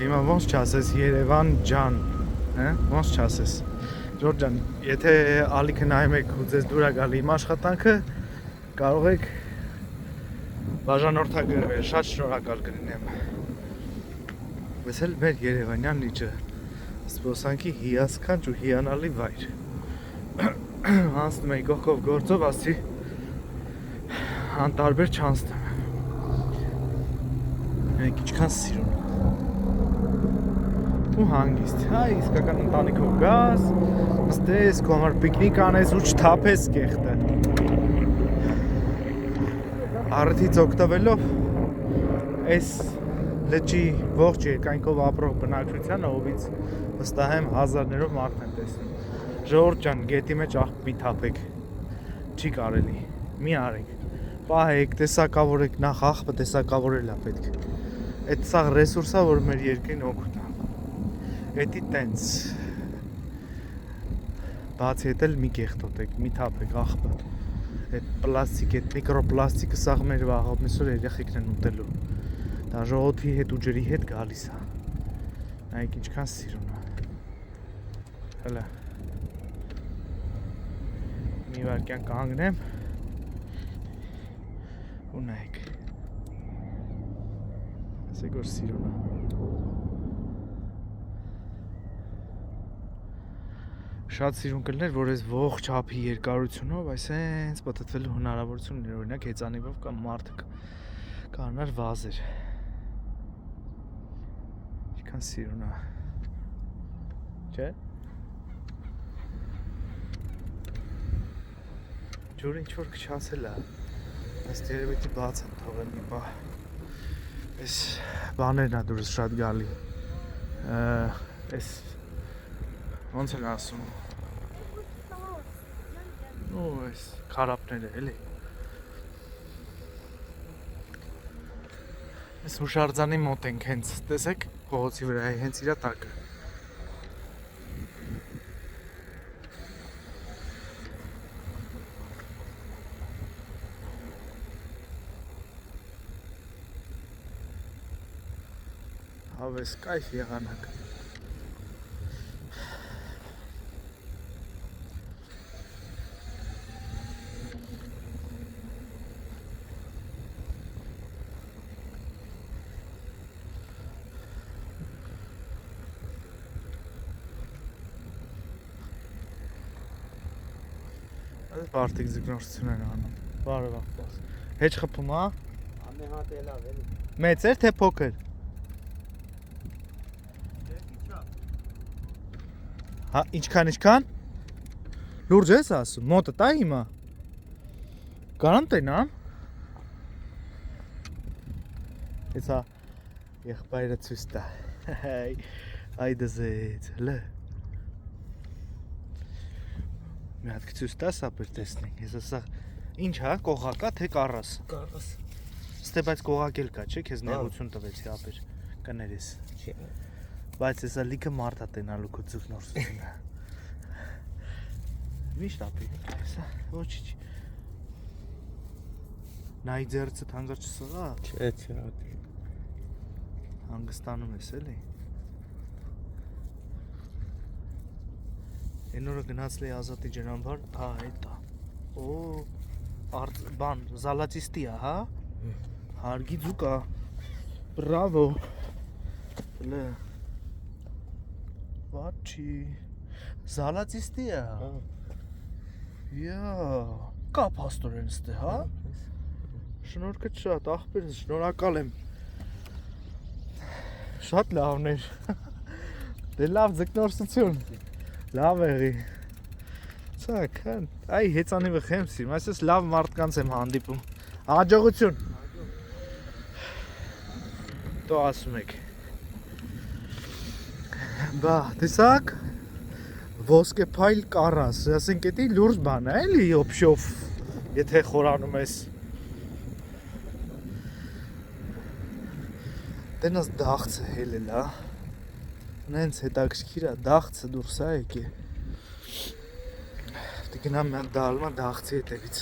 Հիմա ոնց չասես Երևան ջան, ոնց չասես։ Ժորժ ջան, եթե ալիքը նայում եք ու ձեզ դուր է գալի իմ աշխատանքը, կարող եք բաժանորդագրվել, շատ շնորհակալ կլինեմ։ Բայց էլ մեր Երևանյան լիճը զբոսանքի հիասքանչ ու հիանալի վայր։ Անցնում էի կողքով գործով, ասի անտարբեր չանցնեմ։ Մենք ինչքան սիրուն ու հանգիստ, հայ իսկական ընտանիքով գաս, նստես, քո համար պիկնիկ անես ու չթափես կեղտը։ Առիթից օգտվելով այս լճի ողջ երկայնքով ապրող բնակչությանը, ովից վստահ եմ հազարներով մարդ եմ տեսնում։ Ժողովուրդ ջան, գետի մեջ աղբի թափեք, չի կարելի, մի արեք, պահեք, տեսակավորեք, նախ աղբը տեսակավորել է պետք։ Այդ սաղ ռեսուրսա, որ մեր երկրին օգուտ է։ Էդի տենց բացի հետ էլ մի կեղտոտեք, մի թափեք աղբը։ Այդ պլաստիկ, այդ միկրոպլաստիկը սաղ մեր վաղ մեսօր երեխեքն են ուտելու։ Դա ժողովրդի հետ ու ջրի հետ գալիս է։ Նայեք ինչքան սիրուն է։ Հələ մի վարքյան կանգնեմ ու նայեք։ Ասեք որ սիրուն է։ Շատ սիրուն կլներ, որ այս ողջ չափի երկարությունով այսենց պատտվելու հնարավորություն ուներ, օրինակ հեծանիվով կամ մարդը կանար վազեր։ Ինչքան սիրուն է։ Չէ՞։ Ջուրը ինչ-որ քչացել է։ Ըստ երևույթի բաց են թողել մի պահ։ Այս բաներն է դուրս շատ գալի։ Այս ոնց են ասում։ Ու այս քարապները էլի։ Այս հուշարձանի մոտ ենք հենց, տեսեք, փողոցի վրա է հենց իրա տակը։ Հավես կայֆ եղանակ։ Այս բարտիկ զգնորսություն են անում, բարև աղբաս։ Հեչ խպում, հա? Ամե հատ էլավ էլի։ Մեծ էր, թե փոքր։ Հա, ինչքան։ Լուրջ ես ասում, մոտը տա հիմա։ Կարան տենամ։ Հեսա եղբայրը ցույց տա։ Այ դզեց, հլը։ Մի հատ ցույց տա, սապեր տեսնենք։ Հեսա սա ինչ հա, կողակա թե կառաս։ Կառաս։ Ստե բայց կողակ էլ կա, չէ՞, քեզ նեղություն տվեցի ապեր կներես։ Չէ։ Բայց հեսա լիքը մարդ է տենալու քո ձգնորսությունը։ Միշտ ապի, հեսա, ոչինչ։ Նայ ձեռքդ հանգար չսղա։ Չէ, հատի։ Հանգստանում ես էլի։ Այն օրը գնացել էի Ազատի ջրամբար, հա, էտա։ Օ, բան, զալացիստի է, հա։ Հարգի ձուկա։ Բրավո։ Լե։ Վաչի։ Զալացիստի է։ Յա, կա փաստորեն ստե, հա։ Շնորհքդ շատ, աղբերս, շնորհակալ եմ։ Շատ լավն էր։ Դե լավ ձգնորսություն։ Լավ եղի։ Ցակ, այ հեծանիվը խեմ սիրում, այսպես լավ մարդկանց եմ հանդիպում։ Հաջողություն։ Դու ասում եք։ Բա, տեսակ։ Ոսկե փայլ կառաս, ասենք էդի լուրջ բան է, էլի օփշով, եթե խորանում ես։ Տենաս դաղցը հելել, հա։ Նենց հետաքրքիր է, դաղցը դուրս է եկե։ Դե գնամ մի հատ դալմա դաղցի հետևից։